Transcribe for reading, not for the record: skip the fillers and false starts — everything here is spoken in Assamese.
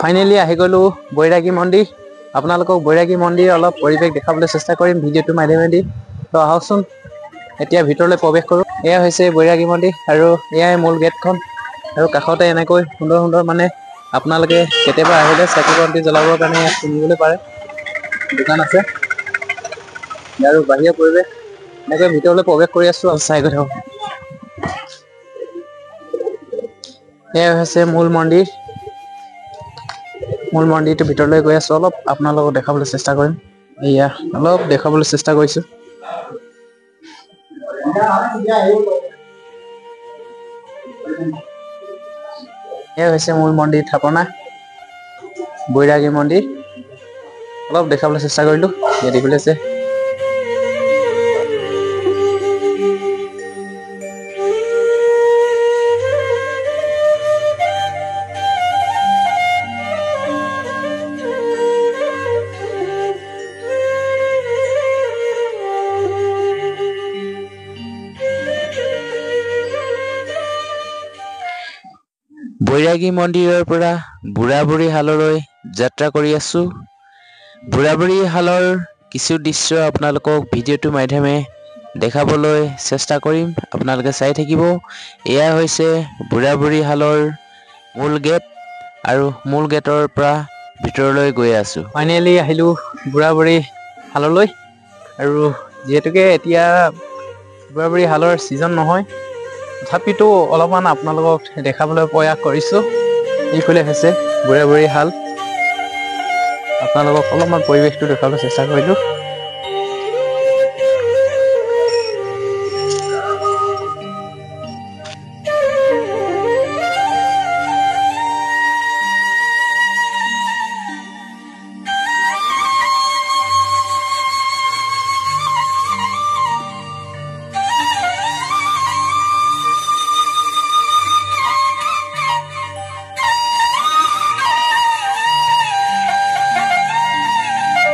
ফাইনেলি আহি গ'লো বৈৰাগী মন্দিৰ। আপোনালোকক বৈৰাগী মন্দিৰ অলপ পৰিৱেশ দেখাবলৈ চেষ্টা কৰিম ভিডিঅ'টোৰ মাধ্যমেদি। তো আহকচোন এতিয়া ভিতৰলৈ প্ৰৱেশ কৰোঁ। এয়া হৈছে বৈৰাগী মন্দিৰ আৰু এয়াই মূল গেটখন। আৰু কাষতে এনেকৈ সুন্দৰ সুন্দৰ মানে আপোনালোকে কেতিয়াবা আহিলে চাকি বন্তি জ্বলাবৰ কাৰণে ইয়াত কিনিবলৈ পাৰে। দোকান আছে আৰু বাহিৰৰ পৰিৱেশ এনেকৈ ভিতৰলৈ প্ৰৱেশ কৰি আছো আৰু চাই গৈ থাকক। এয়া হৈছে মূল মন্দিৰ। মূল মন্দিৰটোৰ ভিতৰলৈ গৈ আছো, অলপ আপোনালোকক দেখাবলৈ চেষ্টা কৰিম। এয়া অলপ দেখাবলৈ চেষ্টা কৰিছো। এয়া হৈছে মূল মন্দিৰ থাপনা বৈৰাগী মন্দিৰ। অলপ দেখাবলৈ চেষ্টা কৰিলো। ইয়াত দেখিবলৈ আছে বৈৰাগী মন্দিৰৰ পৰা বুঢ়াবুঢ়ী হাললৈ যাত্ৰা কৰি আছো। বুঢ়াবুঢ়ী হালৰ কিছু দৃশ্য আপোনালোকক ভিডিঅ'টোৰ মাধ্যমে দেখাবলৈ চেষ্টা কৰিম, আপোনালোকে চাই থাকিব। এয়া হৈছে বুঢ়াবুঢ়ী হালৰ মূল গেট আৰু মূল গেটৰ পৰা ভিতৰলৈ গৈ আছো। ফাইনেলি আহিলো বুঢ়াবুঢ়ী হাললৈ আৰু যিহেতুকে এতিয়া বুঢ়াবুঢ়ী হালৰ ছিজন নহয়, তথাপিতো অলপমান আপোনালোকক দেখাবলৈ প্ৰয়াস কৰিছো। এইফালে হৈছে বুঢ়াবুঢ়ী হাল, আপোনালোকক অলপমান পৰিৱেশটো দেখাবলৈ চেষ্টা কৰিলো।